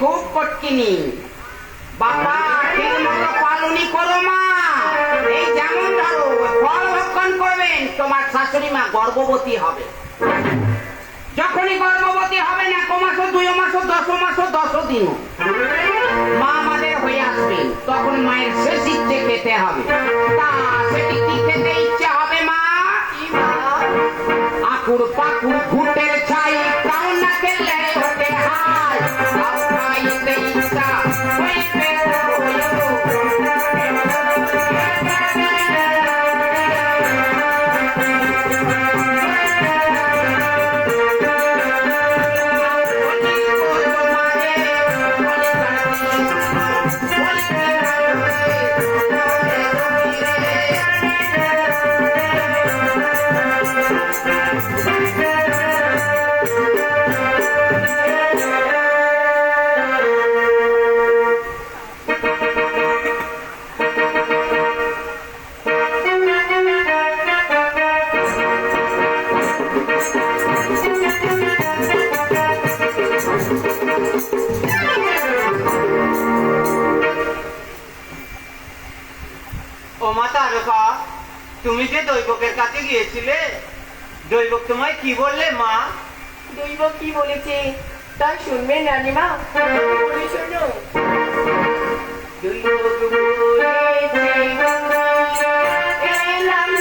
খুব কটকিনি বাবা, ঠিক মতো পালনই করো মা। এই যেমন ধরো ফল ভক্ষণ করবেন, তোমার শাশুড়ি মা গর্ভবতী হবে। যখনই গর্ভবতী হবেন, 1 মাস 2 মাস 10 মাস 10 দিন মা আমাদের হয়ে আসবেন, তখন মায়ের শেষ ইচ্ছে খেতে হবে। তা সেটি কি খেতে ইচ্ছে হবে মা? আকুর পাকুর ঘুটের ছাই, তাও না খেলে ওঠে হাই, তাও খাইতে ইচ্ছা হইবে তুমি যে দৈবকের কাছে গিয়েছিলে, দৈবক তোমায় কি বললে মা? দৈবক কি বলেছে তা শুনবেন রানীমা? শোনো। দৈবক বলেছে এলাম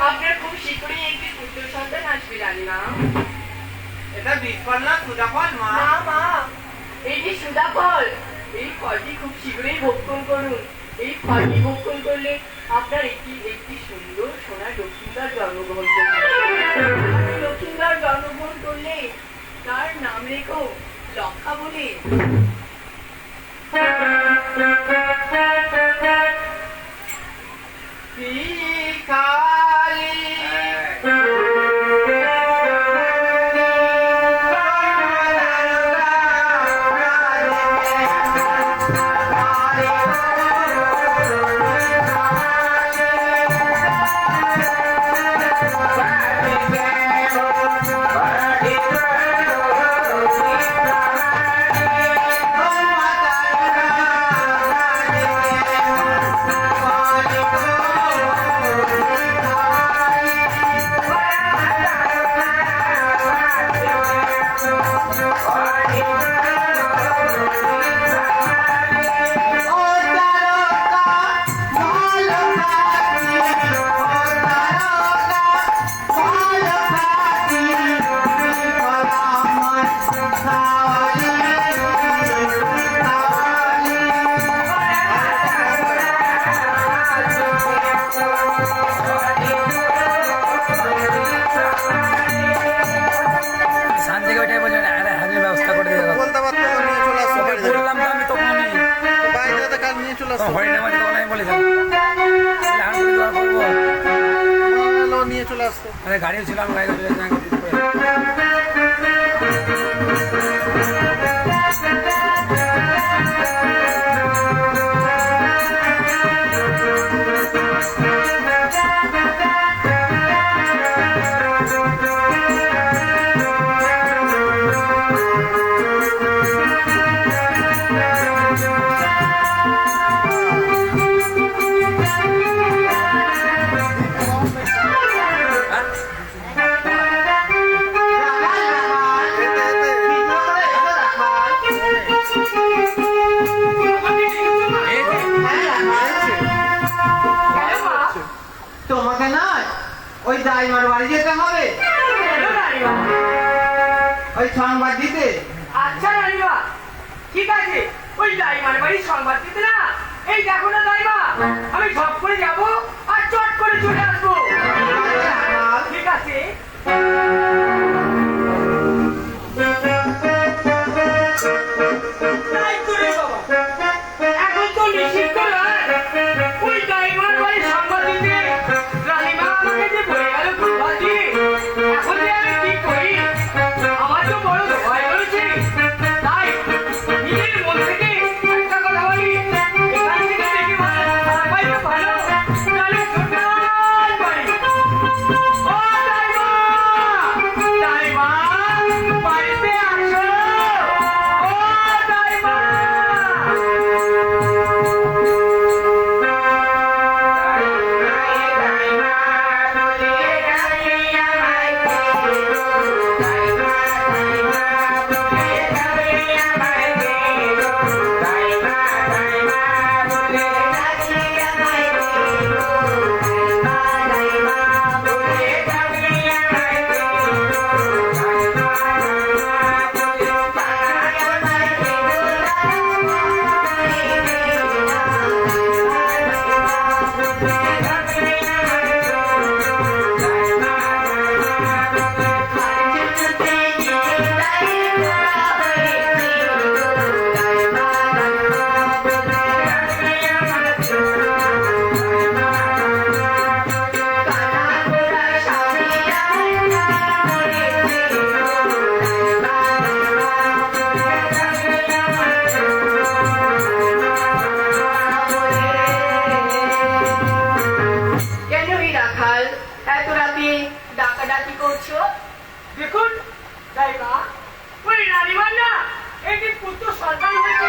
আপনার খুব শীঘ্রই একটি পুত্র সন্তান আসবে রানীমা। এটা বিফল না সুদাফল মা? না মা, এটি সুদাফল। এই ফলটি খুব শীঘ্রই ভক্ষণ করুন। এই ফলটি ভক্ষণ করলে আপনার একটি সুন্দর সোনার লক্ষ্মীদার জন্মগ্রহণ করবে। লক্ষ্মীদার জন্মগ্রহণ করলে তার নাম রেখো লক্ষা বলে। গাড়িও ছিল আমি দাইমার বাড়ি যেতে হবে কেন রানীমা? ওই সংবাদ দিতে। আচ্ছা রানীমা, ঠিক আছে, ওই দাইমার বাড়ির সংবাদ দিতে না, এই দেখো না দাইমা, আমি ঝপ করে যাবো আর চট করে চলে আসবো। ঠিক আছে। তাই তো রে বাবা, এখন তো নিষিদ্ধ নয়। ওই দাইমার বাড়ির সংবাদ দিতে রানীমা আমাকে যে বলে গেল দুর্ভাগ্যে, এখন যে আমি কি করি, আমার তো বড় ভয় হয়েছে। তাই নিজের মন থেকে একটা কথা বলি, এখান থেকে দেখি সবাই তো ভালো, তাহলে ছোট্ট বাড়ি। ও দাইমা, দাইমা, বাড়িতে আসো। ও দাইমা। কেন এই রাখাল এত রাতে ডাকাডাকি করছো? দেখুন দাইমা, ওই রানীমার না একটি পুত্র সন্তান হয়েছে।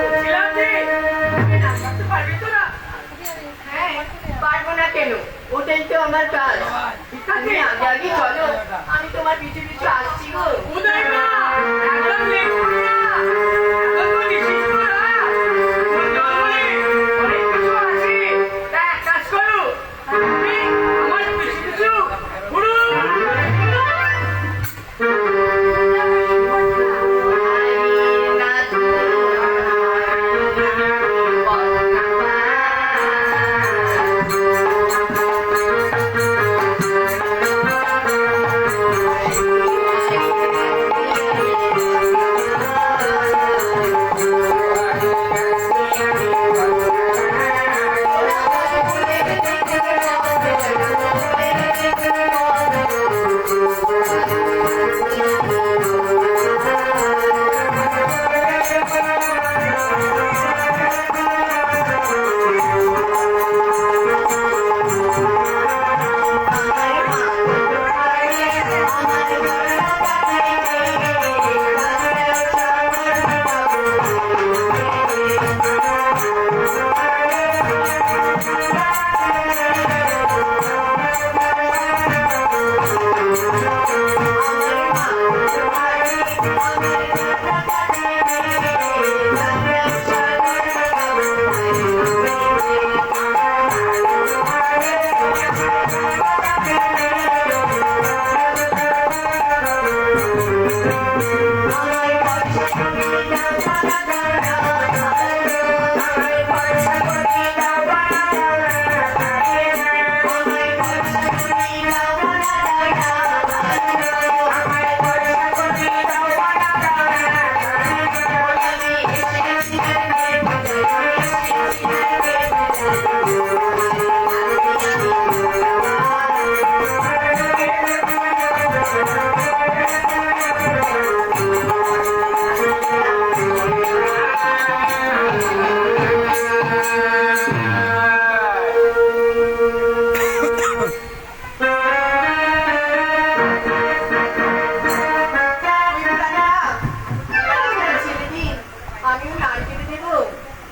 বলছিলাম যে তুমি নাচ করতে পারবে তো না? হ্যাঁ, পারবো না কেন, ওটাই তো আমার কাজ। ঠিক আছে, আগে আগে চলো, আমি তোমার পিছু পিছু আসছি গো। ও দাইমা, একদম লেট করো না, এখন তো নিষিদ্ধ না। জঙ্গলে অনেক কিছু আছে, তা এক কাজ করো, তুমি আমার পিছু পিছু ঘুরো।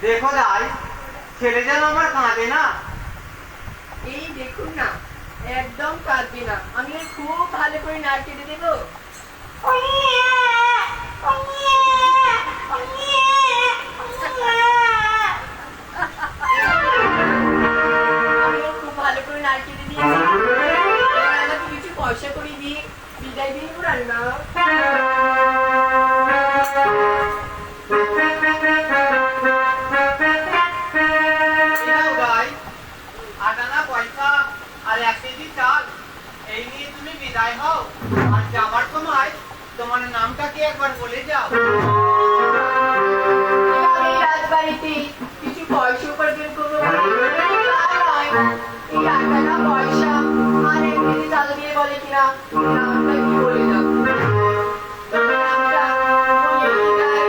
দেখো দাই, ছেলে যেন আমার কাঁদে না। এই দেখুন না, একদম কাঁদবে না, আমি ওর খুব ভালো করে নাড় কেটে দেবো। আমি ওর খুব কি একবার বলে যাও। আমি এই রাজবাড়িতে কিছু পয়সা উপার্জন করবো বলে তা নয়। এই 8 টাকা পয়সা আর এমনি চাল দিয়ে বলে কিনা নামটা কি বলে যাও। নামটা বলে কি যায়?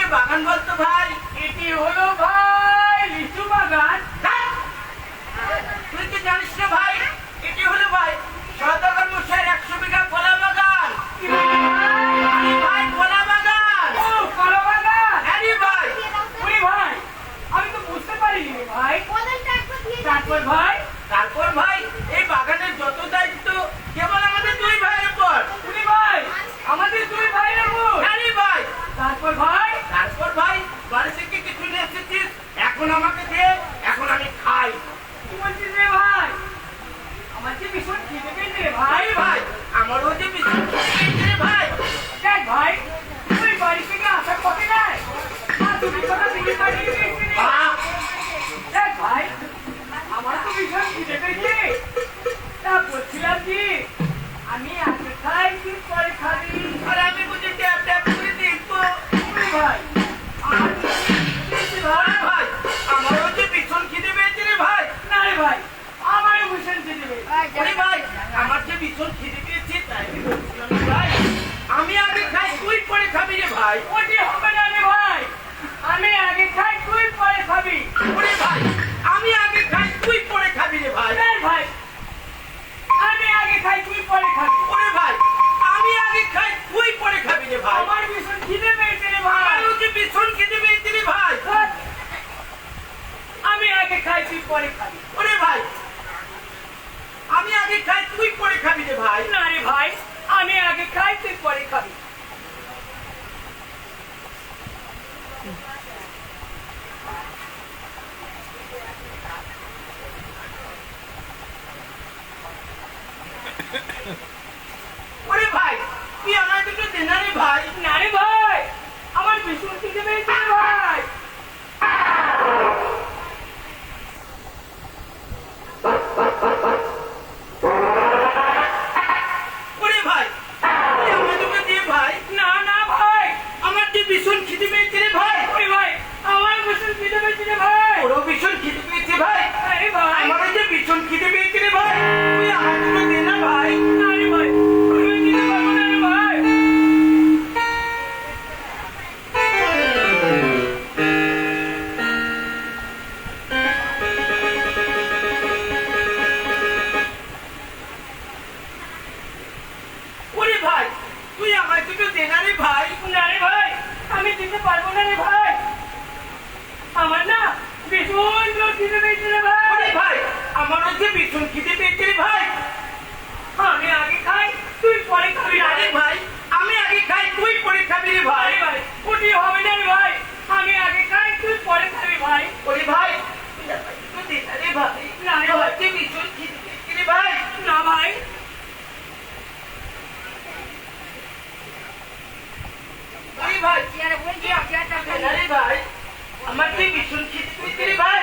যে বাগান বলতো ভাই? এটি হলো ভাই লিচু বাগান। ধ্যাৎ! তুই কি জানিস না ভাই, এটি হলো ভাই সদাগর মশাইয়ের 100 বিঘা কলা বাগান। কি বলি ভাই? আরে ভাই কলা বাগান। ও, কলা বাগান। হ্যাঁ রে ভাই। ওরে ভাই, আমি তো বুঝতে পারিনি রে ভাই। তারপর ভাই? তারপর ভাই এই বাগানের যত দায়িত্ব কেবল আমাদের দুই ভাইয়ের উপর। ওরে ভাই, আমাদের দুই ভাইয়ের উপর। হ্যাঁ রে ভাই। তারপর ভাই? তারপর ভাই বাড়ি থেকে কিছু নিয়ে এসেছিস, এখন আমাকে দে, এখন আমি খাই। কি বলছিস রে ভাই? আমার যে ভীষণ খিদে পেয়েছে রে ভাই। ভাই ভাই আমারও যে ভীষণ খিদে পেয়েছে রে ভাই। দেখ ভাই, তুই বাড়ি থেকে আসার পথে নাই আর তুমি কথা দিকে পাঠিয়ে দিয়েছিস রে। বাহ! দেখ ভাই, আমার তো ভীষণ খিদে পেয়েছে। তা বলছিলাম কি, আমি আগে খাই তুই পরে খাবি। আর আমি বুঝি ট্যাপ ট্যাপ করে দেখবো। ওরে ভাই, আর দিয়েছি ভাই। ভাই আমারও যে ভীষণ খিদে পেয়েছে রে ভাই। না রে ভাই, আমারও ভীষণ খিদে পেয়েছে। ওরে ভাই আমার যে ভীষণ খিদে পেয়েছে তাই আমি বলছিলাম রে ভাই, আমি আগে খাই তুই পরে খাবি রে ভাই। ওটি হবে না রে ভাই, আমি আগে খাই তুই পরে খাবি। ওরে ভাই আমি আগে খাই তুই পরে খাবি রে ভাই। দেখ ভাই, আমি আগে খাই তুই পরে খাবি। ওরে ভাই আমি আগে খাই তুই পরে খাবি রে ভাই। আমার ভীষণ খিদে পেয়েছে রে ভাই। আমারও যে ভীষণ খিদে পেয়েছে রে ভাই। আমি আগে খাই তুই পরে খাবি। ওরে ভাই আমি আগে খাই তুই পরে খাবি রে ভাই। না রে ভাই, আমি আগে খাই তুই পরে খাবি। ওরে ভাই তুই আমার দুটো দে না রে ভাই। না রে ভাই, আমার ভীষণ খিদে পেয়েছে রে ভাই। ওরে ভাই তুই আমার দুটো দে ভাই। না না ভাই, আমার যে ভীষণ খিদে পেয়েছে রে ভাই। ওরে ভাই, আমার ভীষণ খিদে পেয়েছে রে ভাই। ওরও ভীষণ খিদে পেয়েছে ভাই। আরে ভাই, আমারও যে ভীষণ খিদে পেয়েছে রে ভাই। তুই আমার দুটো দে না ভাই। না রে ভাই, আমি দিতে পারবো না রে ভাই। ওরে ভাই তুই আমার দুটো দে না রে ভাই। না রে ভাই, আমি দিতে পারবো না রে ভাই। আমার না ভীষণ জোর খিদে পেয়েছে রে ভাই। ওরে ভাই আমারও যে ভীষণ খিদে পেয়েছে রে ভাই। আমি আগে খাই তুই পরে খাবি। না আরে রে ভাই আমি আগে খাই তুই পরে খাবি রে ভাই। ভাই, ওটি হবে না রে ভাই, আমি আগে খাই তুই পরে খাবি ভাই। ওরে ভাই তুই আমার দুটো দে না রে ভাই। না রে আমার ভাই, যে ভীষণ খিদে পেয়েছে রে ভাই। না ভাই, ওরে ভাই দে না রে ভাই। আমার যে ভীষণ খিদে পেয়েছে রে ভাই।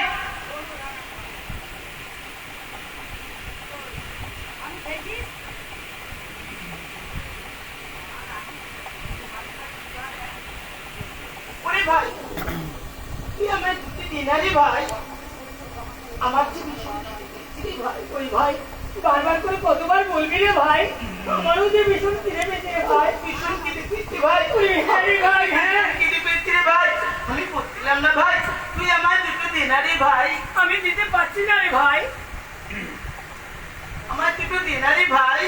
ওরে ভাই তুই আমার দুটো দে না রে ভাই। আমার যে ভীষণ খিদে পেয়েছে রে ভাই। ওই ভাই বারবার করে কতবার বলবি রে ভাই, আমারও যে ভীষণ খিদে পেয়েছে রে ভাই। ভীষণ খিদে পেয়েছে ভাই। ওরে হ্যাঁ রে ভাই, হ্যাঁ, খিদে পেয়েছে রে ভাই। আমি বলছিলাম না ভাই তুই আমার দুটো দে না রে ভাই। আমি দিতে পারছি না রে ভাই। আমার দুটো দে না রে ভাই।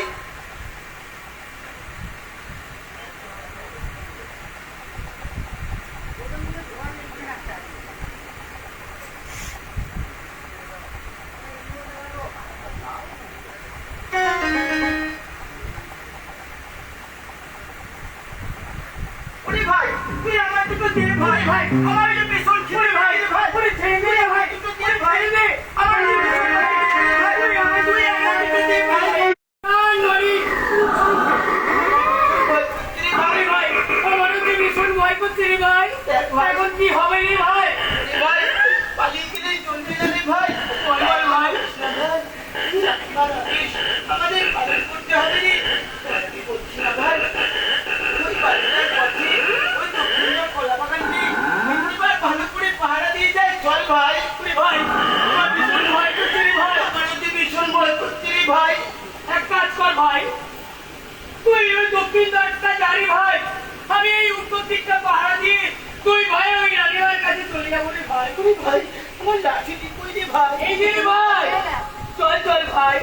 ওরে ভাই তুই আমার দুটো দে ভাই। ভাই আমার যে ভীষণ খিদে ভাই রে ভাই। ওরে ছেড়ে দে রে ভাই, দুটো দে ভাই রে। আমার যে ভীষণ খিদে পেয়েছে রে ভাই। তুই আমার তুই আমার দুটো দে ভাই। নড়ি। ভাই আরে ভাই, আমারও যে ভীষণ ভয় করছে রে ভাই। এখন কি হবে রে ভাই? ভাই পালিয়ে গেলেই চলবে না রে ভাই। বল বল ভাই। আমাদের পালন করতে হবে রে। কি বলছি না ভাই ওই বাড়িটার পথে ওই দক্ষিণের কলা বাগানটি এবার ভালো করে পাহারা দিয়ে যায়। চল ভাই। ওরে ভাই, আমার ভীষণ ভয় করছে রে ভাই। আমার যে ভীষণ ভয় করছে রে ভাই। এক কাজ কর ভাই, তুই ওই দক্ষিণ দ্বারটা জারি ভাই, আমি এই উত্তর দিকটা পাহারা দিয়ে তুই ভাই ভাই আমার লাঠিটি কই রে ভাই? এই যে রে ভাই চল চল ভাই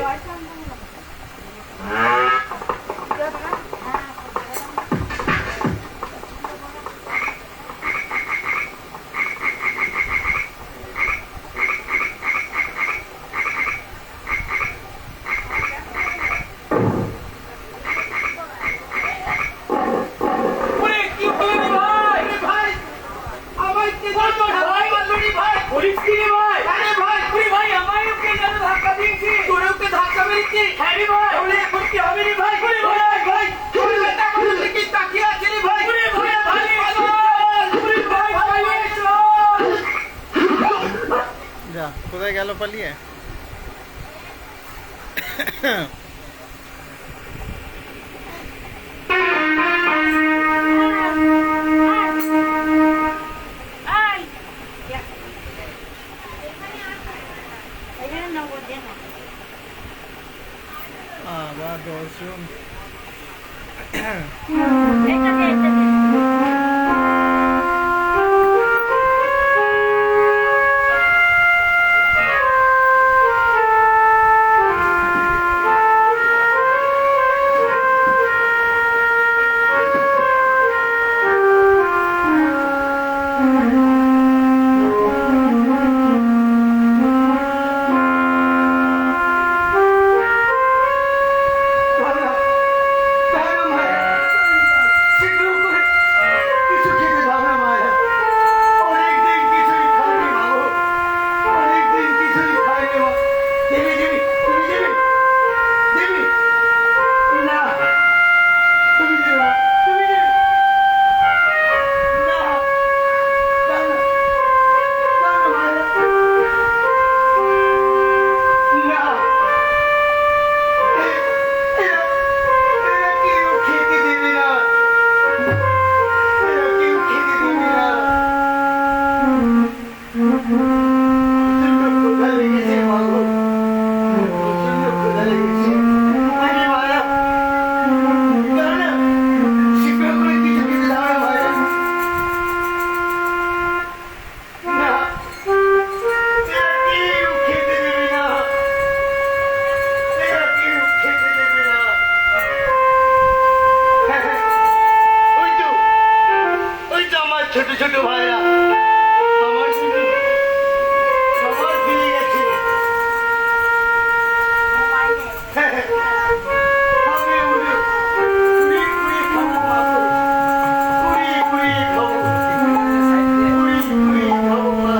ওরে কি হলো রে ভাই ভাই আমার কি ওই তো ভাই বললি ভাই পুলিশ কি রে ভাই আরে ভাই ওরে ভাই আমার ওকে যেন ধাক্কা দিয়েছি তোরে ওকে ধাক্কা মেরেছি হ্যাঁ রে ভাই তাহলে এখন কি হবে রে ভাই ওরে ভাই ভাই তোর বেটা আমার দিকে তাকিয়ে আছে রে ভাই ওরে ভাই পালিয়ে চল ওরে ভাই পালিয়ে চল যা কোথায় গেল পালিয়ে আবার 10 জন ছোট ছোট ভাইরা আমার শুধু সবার ফিরে গেছে আমি উড়ে উড়িয়ে উড়িয়ে খাবো মাগো। উড়িয়ে উড়িয়ে খাবো উড়িয়ে উড়িয়ে খাবো মা।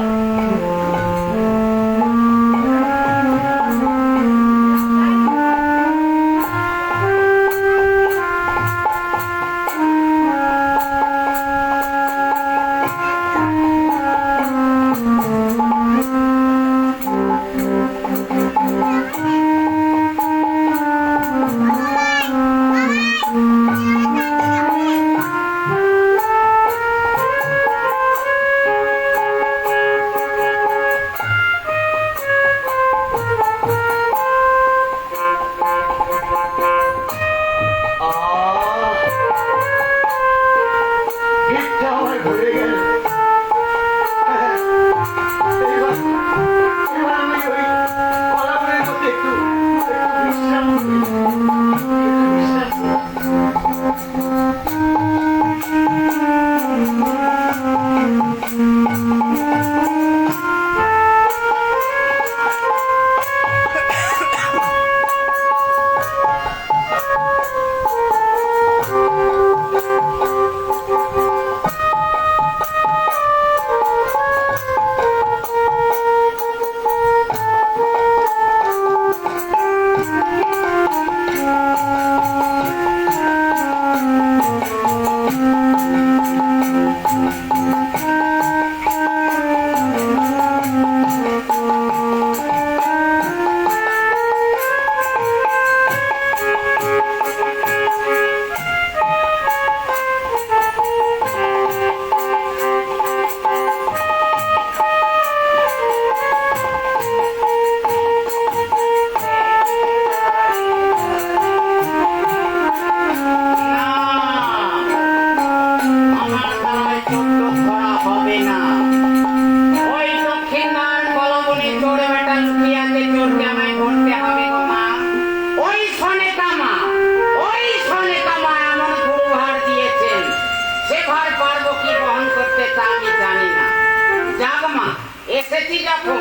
এসেছি যখন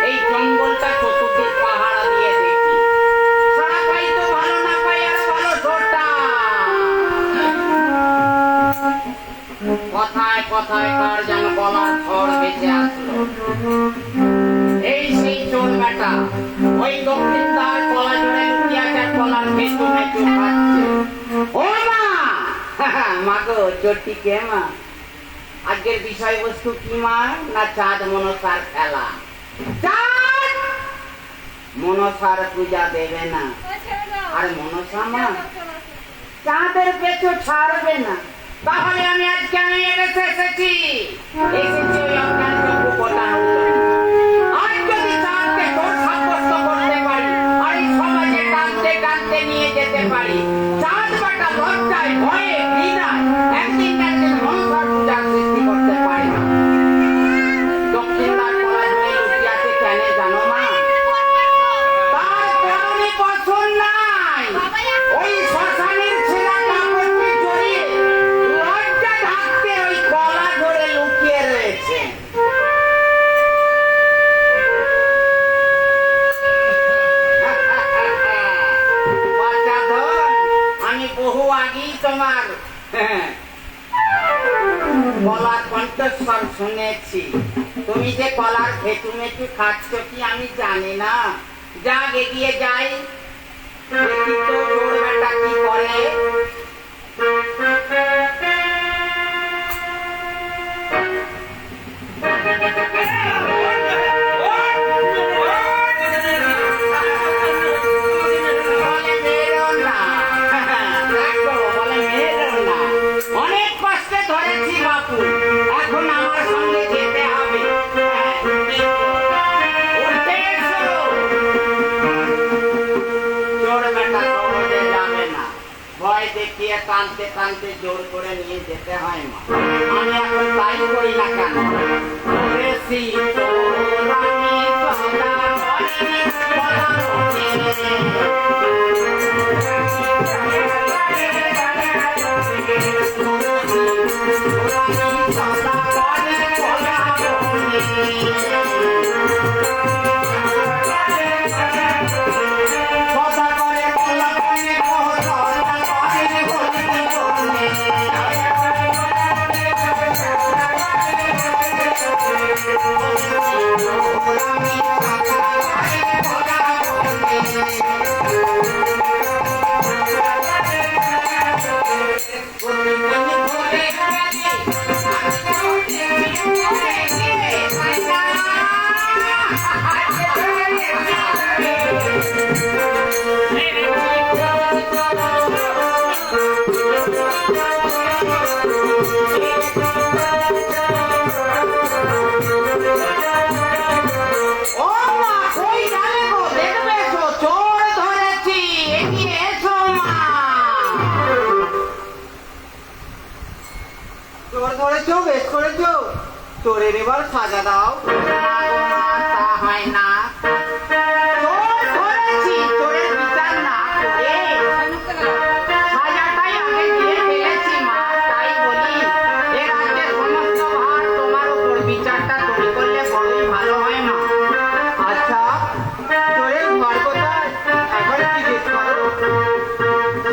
এই জঙ্গলটা চতুর্দিক পাহারা দিয়ে দেখি। সারা পাই তো ভালো, না পাই আর ভালো ছোটা। কথায় কথায় কার যেন গলার খড় বেঁচে আসলো। এই সেই চোর বেটা ওই দক্ষিণ তার কলা জোড়ে লুকিয়ে আছে, কলার মেচু মেচু খাচ্ছে। ও মা, মা গো চোরটি কে মা? আজকের বিষয়বস্তু কি মা? না চাঁদ মনসার খেলা। চাঁদ মনসার পূজা দেবে না, আর মনসা মা চাঁদের পেছু ছাড়বে না। তাহলে আমি আজকে আমি এসেছি ওই অজ্ঞান চক্ষু ফোটানোর জন্য। আজ যদি চাঁদকে দোষ সাব্যস্ত করতে পারি আর এই সমাজে টানতে টানতে নিয়ে যেতে পারি, চাঁদ বাটা লজ্জায় ভয়ে ঘৃণায় একদিন না একদিন মনসার পূজার সৃষ্টি করতে পারি। দক্ষিণ দ্বার কলা জুড়ে লুকিয়ে আছে কেন জানো মা? তার তেমনি পছন্দ নাই। ওই শ্মশানের ছেঁড়া কাপড়টি জড়িয়ে লজ্জা ঢাকতে ওই কলা ধরে লুকিয়ে রয়েছে। বাচ্চাধন, আমি বহু আগেই তোমার কলার কণ্ঠস্বর শুনেছি। তুমি যে কলার খেটু মেটু খাচ্ছ কি আমি জানি না। যা এগিয়ে যাই, দেখি তো চোর বেটা কি করে। বলে মেরো না। দেখো, বলে মেরো না। অনেক কষ্টে ধরেছি বাপু, এখন আমার সঙ্গে যেতে হবে। উঠে এসো। চোর বেটা সহজে যাবে না, ভয় দেখিয়ে টানতে টানতে জোর করে নিয়ে যেতে হয় মা। আমি এখন তাই করি না কেন? বেশি চোর আমি সদা বলি বলা চোরের এবার সাজা দাও। তা হয় না, চোর ধরেছি, চোরের বিচার না করে সাজাটাই আগে দিয়ে ফেলেছি মা। তাই বলি এ রাজ্যের সমস্ত ভার তোমার উপর, বিচারটা তুমি করলে বড়ই ভালো হয় মা। আচ্ছা, চোরের ঘর কোথায় এখন জিজ্ঞেস করো।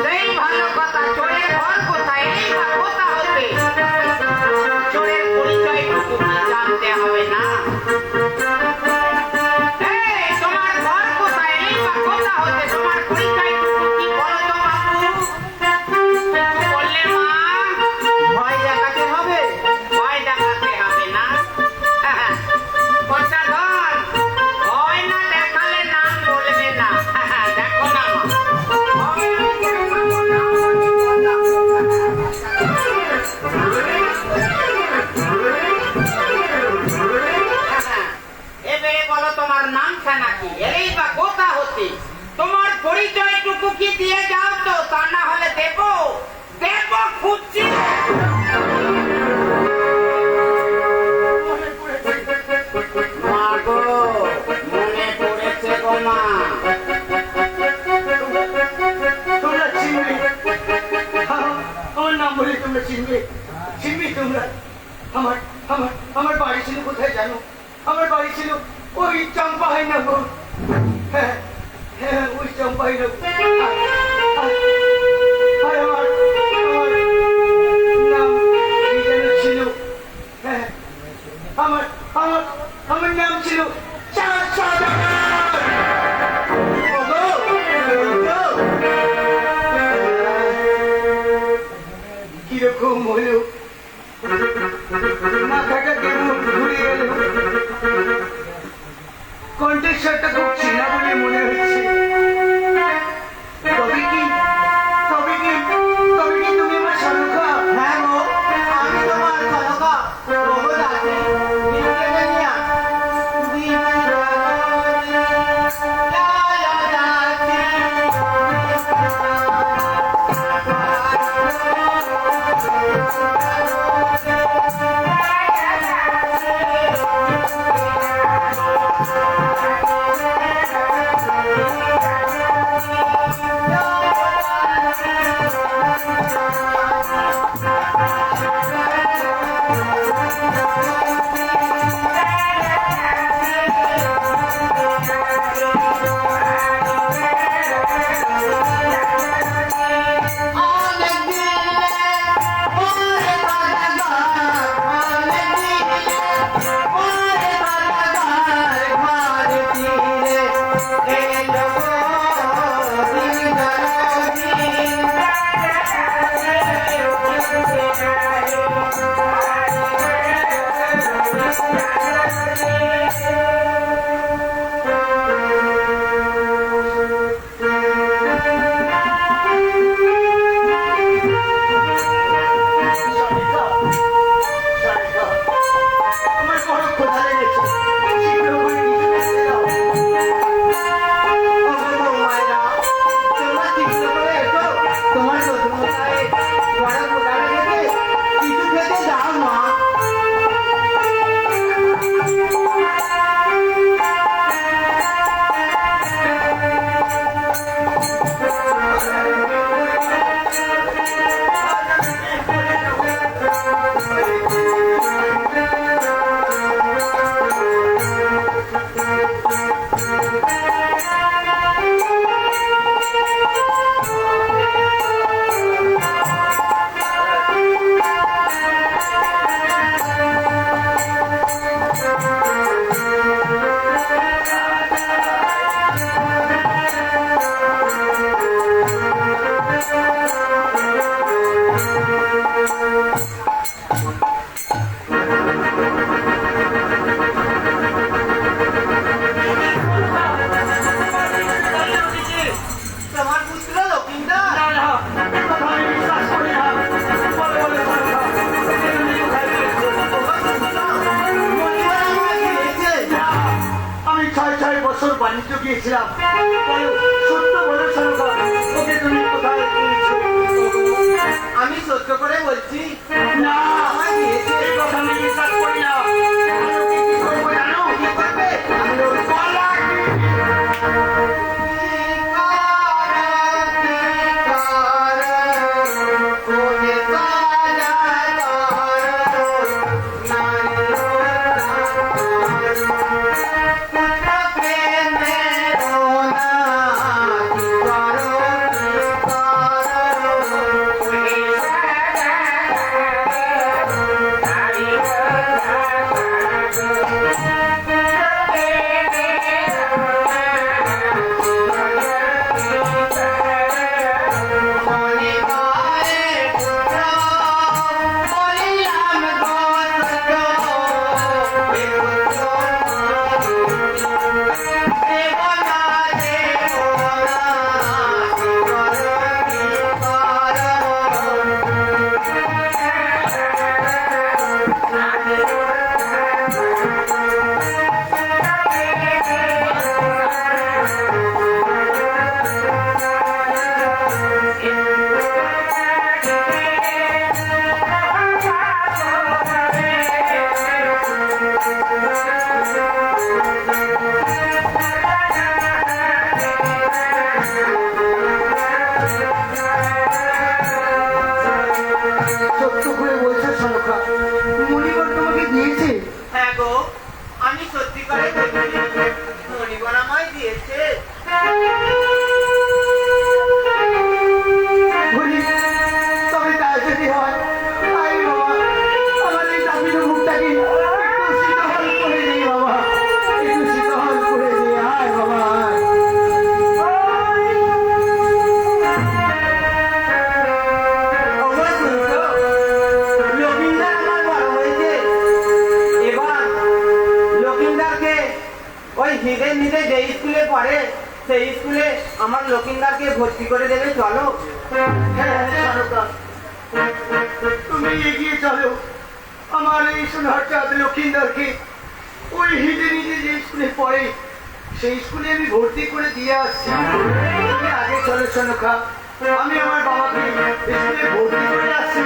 সেই ভালো কথা, চোরের ঘর কোথায় এই বা কোথা হতে চোরের পরিচয় জানতে হবে না। তোমার ঘর কোথায় এই বা কোথা হতে তোমার পরিচয় কি বলো তো বাবু? বললে মা ভয় দেখাতে হবে, ভয় দেখাতে হবে না। কটা ধর ভয় না দেখালে নাম বলবে না। দেখো না এবারে বলো তোমার নামটা নাকি, এই বা কোথা হতে তোমার পরিচয়টুকু কি দিয়ে যাও তো, তা না হলে দেব দেব খুঁজছি। মা গো, মনে পড়েছে গো মা। তোমরা চিনবে, আমার নাম বলে তোমরা চিনবে, চিনবে তোমরা। আমার আমার আমার বাড়ি ছিল কোথায় জানো? আমার বাড়ি ছিল ওই চম্পাহাই নগর। হ্যাঁ হ্যাঁ, ওই চম্পাহাই নগর। আর আমার নাম কি যেন ছিল? হ্যাঁ, আমার আমার আমার নাম ছিল চাঁদ সওদাগর। ওগো, ওগো, কিরকম হলো? মাথাটা কেমন ঘুরে গেল? কণ্ঠস্বরটা খুব চেনা বলে মনে হচ্ছে। তবে কি তবে কি তবে কি তুমি আমার সনকা? হ্যাঁ গো, আমি তোমার সনকা প্রভুদাসী নিত্যবেনিয়া আমার বড় ক্ষুধা লেগেছে, শীঘ্র করে কিছু খেতে দাও। তোমার শ্বশুরমশাই বড় ক্ষুধা লেগেছে, কিছু খেতে দাও মা। তোমার পুত্র লক্ষিন্দর না না, এ কথা আমি বিশ্বাস করি না। বলে বলে সনকা, ওকে তুমি কোথায় পেয়েছো? মণিমালা আমাকে দিয়েছে। না, আমি 6 বছর বাণিজ্য গিয়েছিলাম। বলো, সত্য বলো সনকা, ওকে তুমি কোথায় পেয়েছো? আমি সত্য করে বলছি, না, আমায় দিয়েছে। এই কথা আমি বিশ্বাস করি না। আমি ওকে কি করবো জানো? কি করবে? আমি ওর গলা আমি সত্যি করে ধনীগণ আমায় দিয়েছে। বলি তবে তাই যদি হয় আই বাবা আমার এই দাবির মুখটাকে একটু শীতল করে দিই বাবা, একটু শীতল করে দিই। আয় বাবা আয়। লক্ষিন্দর আমার বড় হয়েছে, এবার লক্ষিন্দারকে ওই হিরে নিতে যে স্কুলে পড়ে সেই স্কুলে আমার লক্ষিন্দারকে ভর্তি করে দেবে, চলো। হ্যাঁ সরকার তুমি এগিয়ে চলো, আমার এই সোনার চাঁদ লক্ষিন্দারকে ওই হিরে নিতে যে স্কুলে পড়ে সেই স্কুলে আমি ভর্তি করে দিয়ে আসছি। তুমি আগে চলো সোনকা, আমি আমার বাবাকে স্কুলে ভর্তি করে আসছি।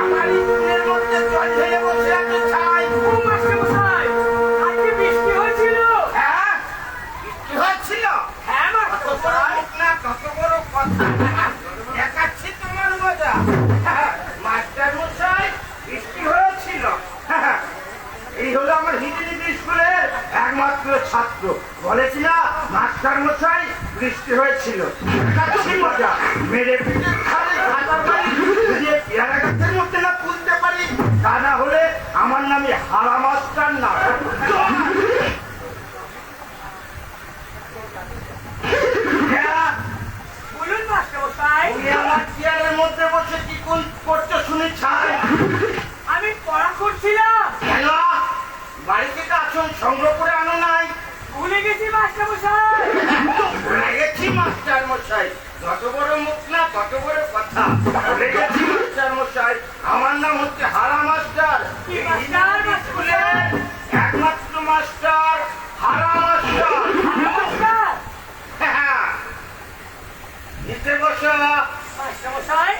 আমার স্কুলের মধ্যে জল ঢেলে বসে আছে ছাই। আজকে বৃষ্টি হয়েছিল। হ্যাঁ? বৃষ্টি হয়েছিল? হ্যাঁ কত বড় মুখ না, কত বড় কথা। দেখাচ্ছি তোমার মজা। মাস্টার মশাই, বৃষ্টি হয়েছিল। এই হলো আমার হিন্দি স্কুলের একমাত্র ছাত্র। বলেছি না মাস্টার মশাই, বৃষ্টি হয়েছিল। দেখাচ্ছি মজা। মেরে পিঠে খালি হাজার বাড়ি যদি এই পেয়ারা গাছের মধ্যে না তুলতে পারি, তা না হলে আমার নামে হারা মাস্টার না। হ্যাঁ, বলুন মাস্টারমশাই। তুমি আমার চেয়ারের মধ্যে বসে কি করছো শুনি ছাই। আমি পড়া করছিলাম। কেন? বাড়ি থেকে আসুন সংগ্রহ করে আনো নাই? ভুলে গেছি মাস্টারমশাই। ভুলে গেছি মাস্টার মশাই। যত বড় মুখ না তত বড় কথা। ভুলে গেছি মাস্টার মশাই। আমার নাম হচ্ছে হারা মাস্টার। কি মাস্টার? স্কুলের একমাত্র মাস্টার হারা মাস্টার। মাস্টার হ্যাঁ, নিচে বসো। মাস্টারমশাই,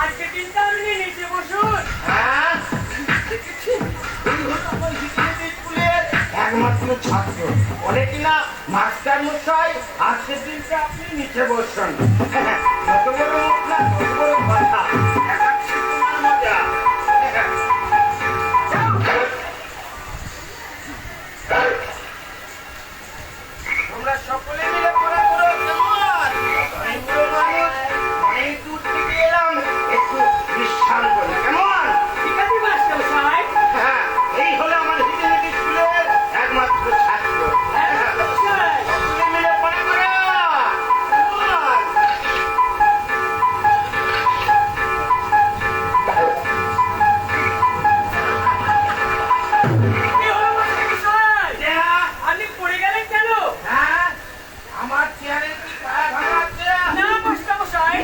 আজকে দিনটা আপনি নিচে বসুন। হ্যাঁ, দেখেছি? এই হলো আমার হিন্দি স্কুলের একমাত্র ছাত্র। বলে কিনা মাস্টার মশাই, আজকের দিনটা আপনি নিচে বসুন। যত বড় মুখ না তত বড় কথা। দেখাচ্ছি তোমার মজা। তোমরা সকলে মিলে পড়া করো। কেমন? অনেক বড় মানুষ, অনেক দূর থেকে এলাম, একটু বিশ্রাম করি। কেমন? ঠিক আছে মাস্টারমশাই। হ্যাঁ, এই হলো আমার হিন্দি স্কুলের একমাত্র ছাত্র। হ্যাঁ মাস্টারমশাই। সকলে মিলে পড়া করো। কেমন? কি হলো মাস্টারমশাই? হ্যাঁ, আপনি পড়ে গেলেন কেন? হ্যাঁ, আমার চেয়ারে কি পায়ে ভাঙা আছে? না মাস্টারমশাই,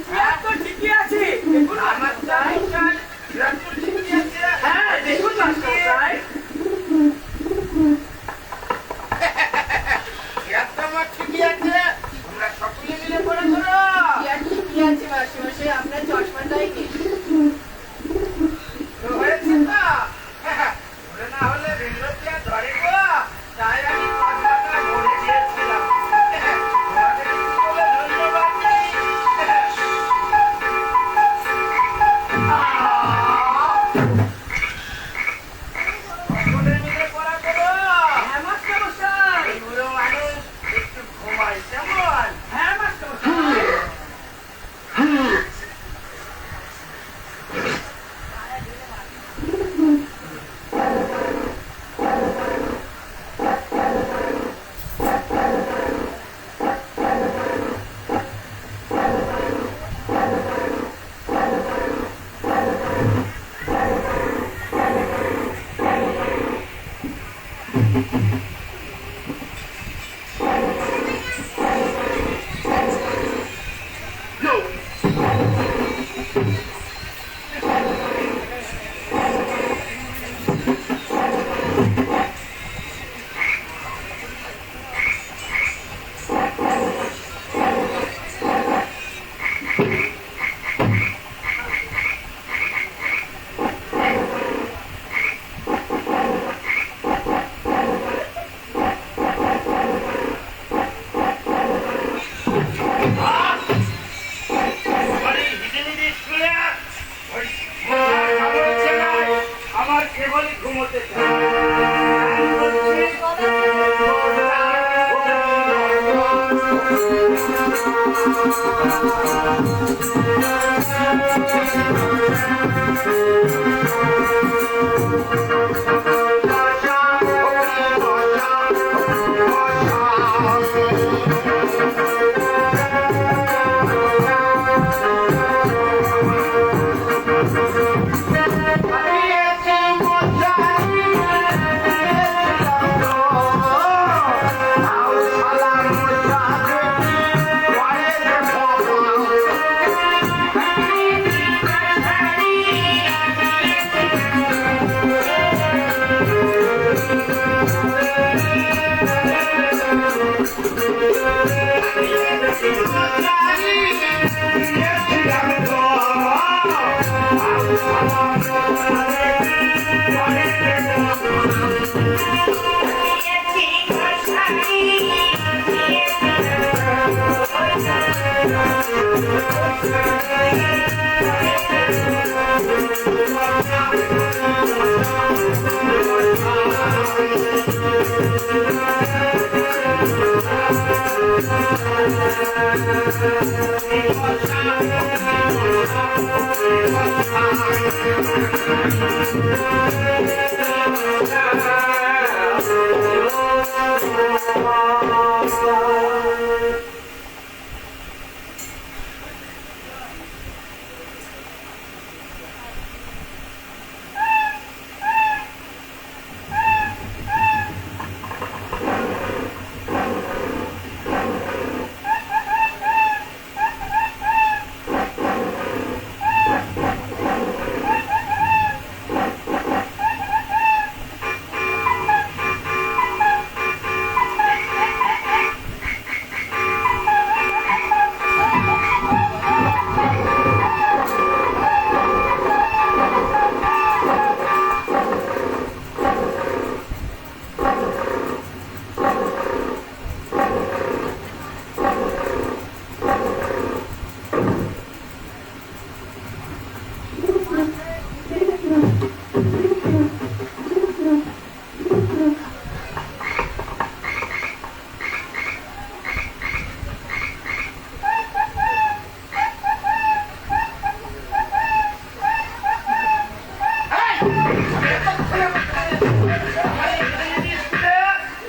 চেয়ার তো ঠিকই আছে। দেখুন আমার মাস্টারমশাই। চেয়ার বিরাট ঠিকই আছে। হ্যাঁ দেখুন মাস্টারমশাই। চেয়ারটা আমার ঠিকই আছে। তোমরা সকলে মিলে পড়া করো। ঠিকই আছে মাস্টারমশাই, আপনার চশমাটাই নেই। তো হয়েছে তো? ওরে না হলে রেলওয়ে চেয়ার ধরে গো। তাই আমি কথাটা বলে দিয়েছিলাম। তোমাদের স্কুলে ধন্যবাদ নেই। সকলে মিলে পড়া করো। হ্যাঁ মাস্টারমশাই। এই বুড়ো মানুষ একটু ঘুমাই। কেমন? হ্যাঁ মাস্টারমশাই। আমার কেবলই ঘুমোতে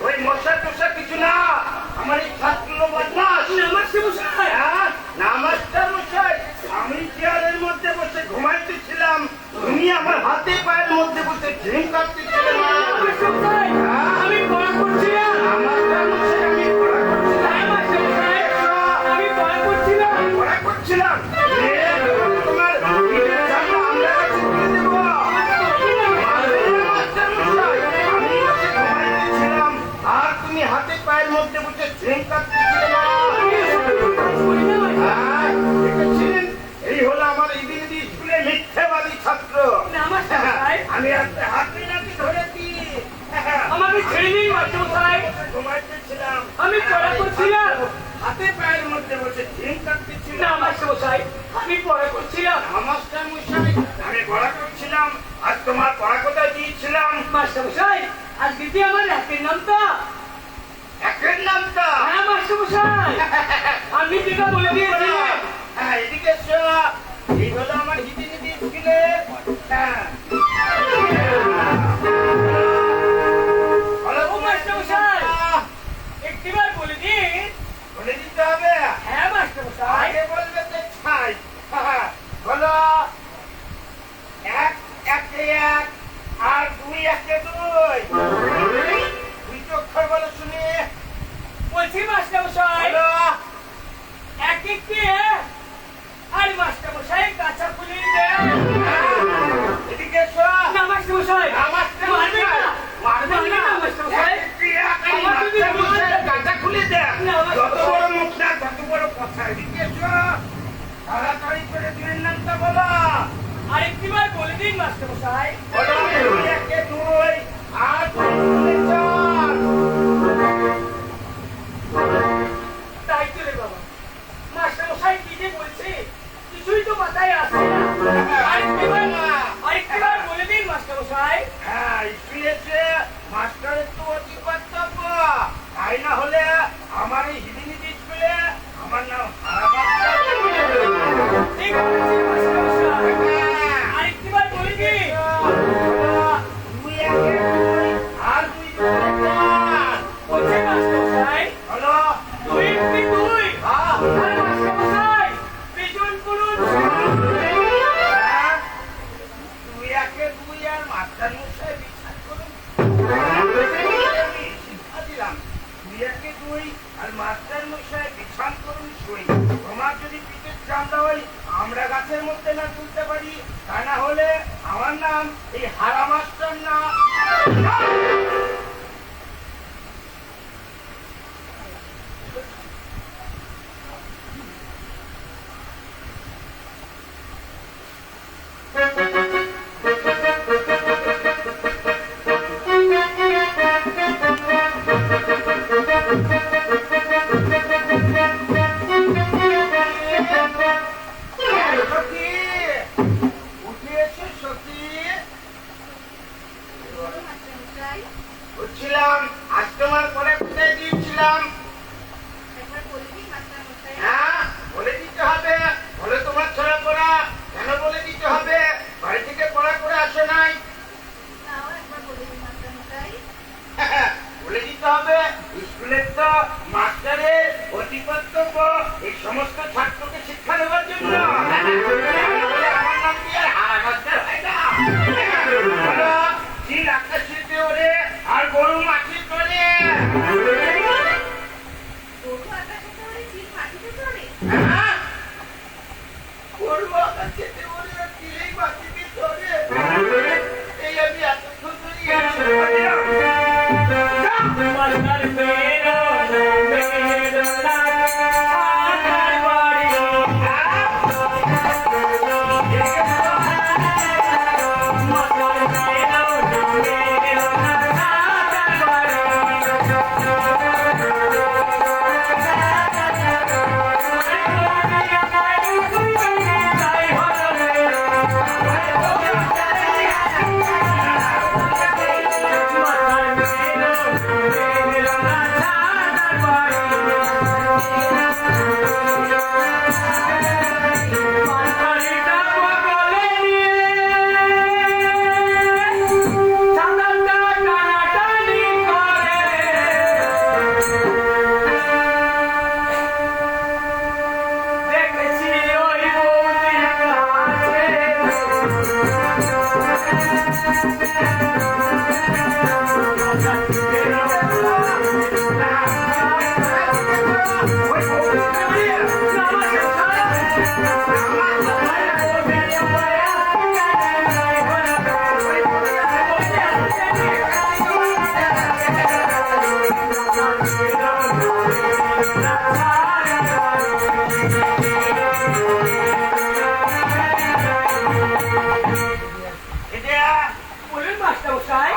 ওই মশা টশা কিছু না, আমার এই ছাত্র বদমাস। নমস্তে মশাই। হ্যাঁ, নমস্কার মশাই। আমি চেয়ারের মধ্যে বসে ঘুমাইতেছিলাম, তুমি আমার হাতে পায়ের মধ্যে বসে ঝিম কাটতেছিলে। নমস্তে মশাই। আমি পড়া করছিলাম। নমস্কার মশাই, আমি পড়া করছিলাম। নমস্তে মশাই। আমি পড়া করছিলাম। পড়া করছিলাম। তোমার পিঠের চামড়া আমরা কাছে তুলে দেবো। নমস্কার মশাই, আমি বসে ঘুমাইতেছিলাম, আর তুমি হাতে পায়ের মধ্যে বসে ঝিম কাটতেছিলে না। হ্যাঁ, দেখেছিলেন? এই হলো আমার ইংরেজি স্কুলে মিথ্যাবাদী ছাত্র। নমস্তে মশাই। আমি একটা হাতে নাকি ধরেছি। আমাকে ছেড়ে দিন মাস্টার মশাই। ঘুমাইতেছিলাম, আমি পড়া করছিলাম। হাতে পায়ের মধ্যে বসে ঝিম কাটতেছিলাম। না মাস্টার মশাই, আমি পড়া করছিলাম। নমস্কার মশাই, আমি পড়া করছিলাম, আর তোমার পড়া কোথায় দিয়েছিলাম? মাস্টার মশাই, আজ দিদি আমার একের নামটা। একের নামটা? হ্যাঁ মাস্টার মশাই, আমি যেটা বলে দিয়েছি। হ্যাঁ, এদিকে এসো। এই হলো আমার হিন্দি স্কুলে। হ্যাঁ, বলো ও মাস্টার মশাই, একটিবার বলে দিন। বলে দিতে হবে। হ্যাঁ মাস্টার মশাই। আগে বলবে তো ছাই। বলো, এক একে এক, আর দুই একে দুই। দুই অক্ষর বলো শুনি। বলছি মাস্টার মশাই, বলো। এক একটি আর মাস্টার মশাই কাঁচা ফুলিয়ে দেন। এদিকে এসো। না মাস্টার মশাই, মাস্টার মারবেন না। মারবেন না। মাস্টার মশাই। একটি এক, আর আমার যদি মাস্টার মশাইয়ের গাঁজা খুলে দেন। না, মাস্টার যত মশাই। বড় মুখ না, তত বড় কথা। এদিকে এসো। তাড়াতাড়ি করে দুইয়ের নামটা বলো। আরেকটিবার বলে দিন মাস্টার মশাই। বলো, দুই একে দুই, আর দুই দুই চার। তাই চলে বাবা, মাস্টার মশাই কি যে বলছে কিছুই তো মাথায় আসে না। আরেকটিবার বলে দিন মাস্টার মশাই। হ্যাঁ, স্কুলে এসে মাস্টারের তো অতি কর্তব্য। তাই না হলে আমার এই হিন্দি স্কুলে আমার নাম হারাবাদ। ঠিক আছে মাস্টার মশাই, আরেকটিবার বলে দিন। দুই একে দুই, আর দুই সমস্ত ছাত্রকে শিক্ষা দেওয়ার জন্য। বলে আমার নাম কি আর হারা মাস্টার হয় না? বলো, চিল আকাশিতে ওরে আর গরু মাটির তোরে। হ্যাঁ? গরু আকাশিতে ওরে আর চিলেই মাটিতে তোরে। এই আমি এতক্ষণ ধরে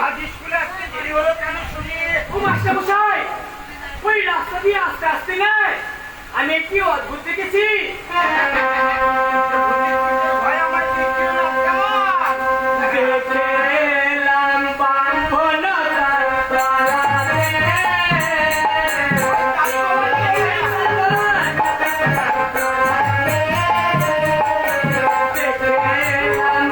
আজ স্কুলে আসতে দেরি হলো কেন শুনি? আমি কি অদ্ভুত দেখেছি। ভাই আমার দেখতে না কেমন? দেখলাম বাঁধনতার তলাতে, দেখলাম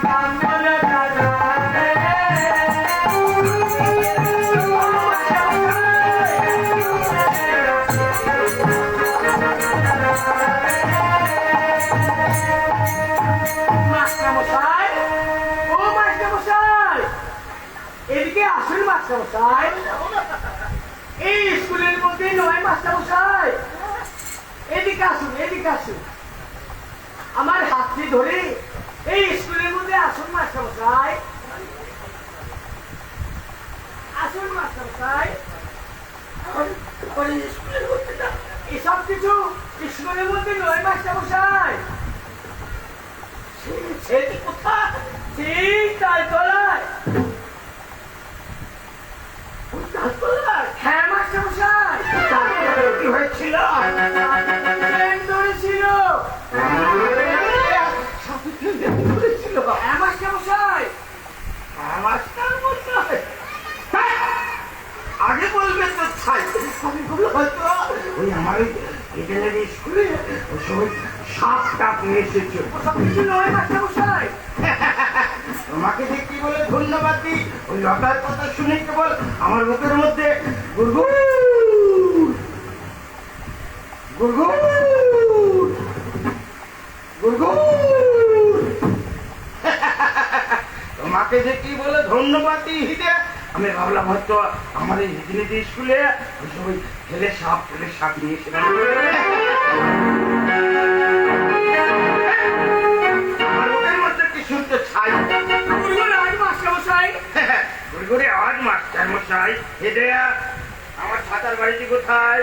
বাঁধনতার তলাতে, এদিকে আসুন মাস্টারমশাই। এই স্কুলের মধ্যে নয় মাস্টারমশাই, এদিকে আসুন, এদিকে আসুন, আমার হাতটি ধরে এই স্কুলের মধ্যে আসুন মাস্টারমশাই, আসুন মাস্টারমশাই। স্কুলের মধ্যে না, এসব কিছু স্কুলের মধ্যে নয় মাস্টারমশাই। সেটি কোথায়? ঠিক তাই তলায়। হ্যাঁ মাস্টারমশাই। কি হয়েছিল? ধরেছিল। হ্যাঁ মাস্টারমশাই। মাস্টার মশাই, আগে বলবে তো ছাই। আমি বলবো হয়তো ওই আমার বিকেলের স্কুলে ওই সময় সাপ টাপ নিয়ে এসেছে। ওসব কিছু নয় মাস্টারমশাই। তোমাকে যে কি বলে ধন্যবাদ দিই, ওই লতার কথা শুনে কেবল আমার মুখের মধ্যে গুড়গুড় গুড়গুড় গুড়গুড়। তোমাকে যে কি বলে ধন্যবাদ দিই হিদে, আমি ভাবলাম হয়তো আমার এই রীতিনীতি স্কুলে ওই ছেলে সাপ নিয়ে এসে আমার মুখের মধ্যে কি শুনতে ছাই ঘুরে আওয়াজ মাস্টার মশাই হেঁটে আমার ছাতার বাড়িটি কোথায়?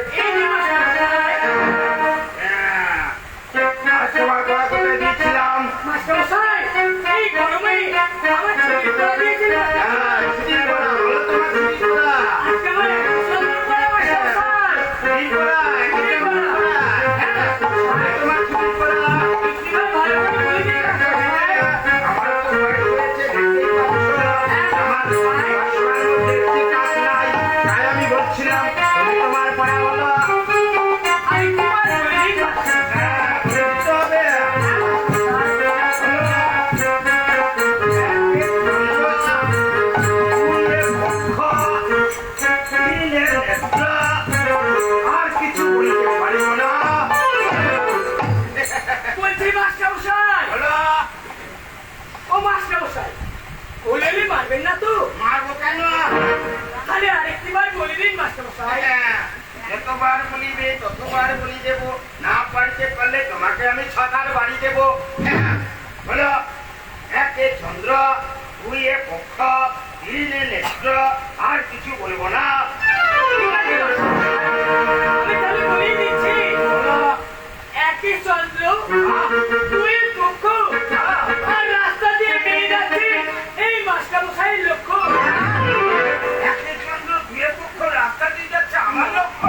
তোমার পড়া কোথায় দিয়েছিলাম? মারবেন না তো? মারবো কেন? তাহলে আরেকটি বার বলে দিন মাস্টারমশাই। যতবার বলিবে ততবার বলি দেব, না পারতে পারলে তোমাকে আমি ছাতার বাড়ি দেব। বলো, একে চন্দ্র, দুইয়ে পক্ষ, তিনে নেত্র, আর কিছু বলবো না। আমি তাহলে বলেই দিচ্ছি, একে চন্দ্র, দুইয়ে পক্ষ, আর রাস্তা দিয়ে বেরিয়ে যাচ্ছে এই মাস্টারমশাইয়ের লক্ষ্য। একে চন্দ্র, দুইয়ে পক্ষ রাস্তা দিয়ে যাচ্ছে আমার লক্ষ্য।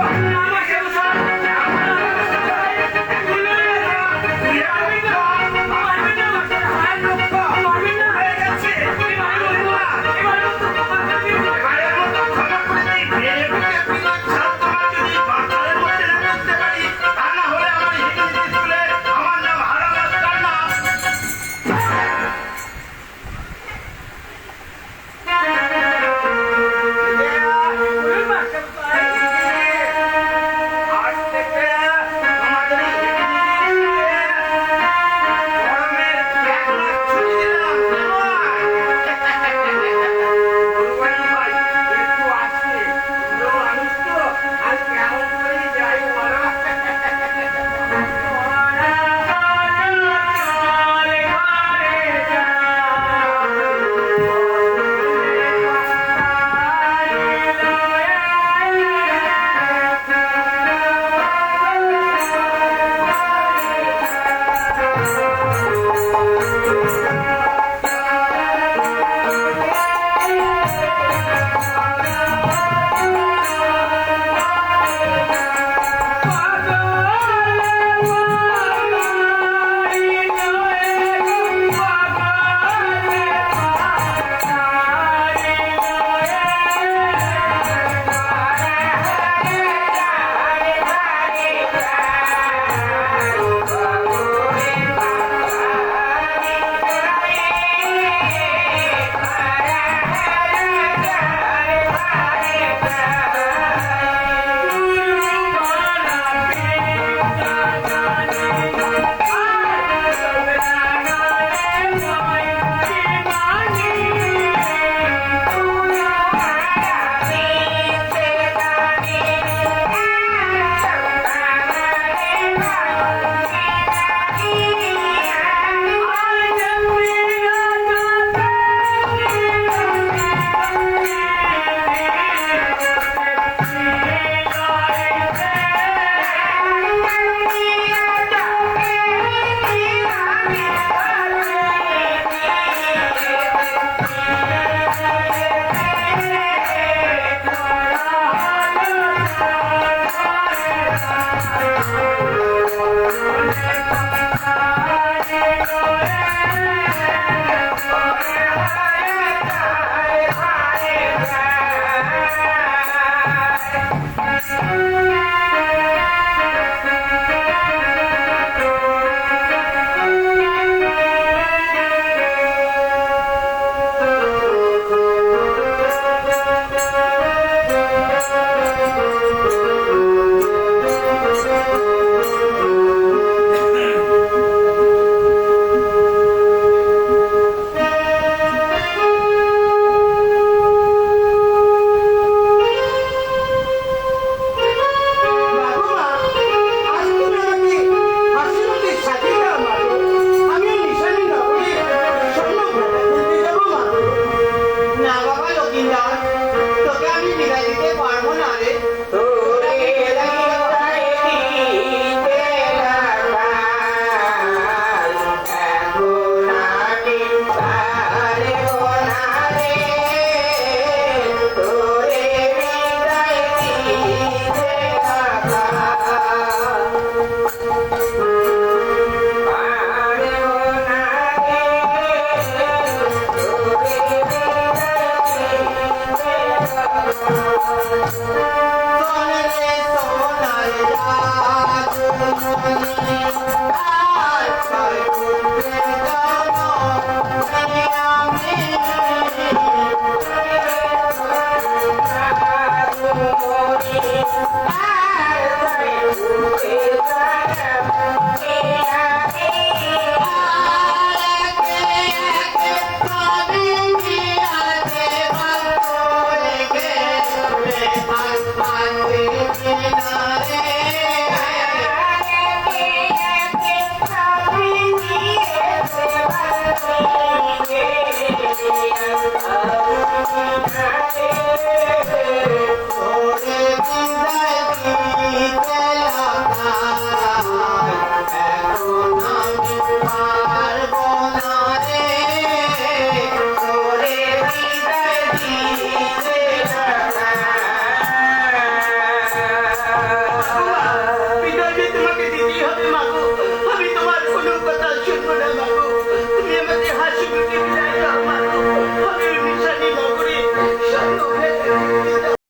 Thank you.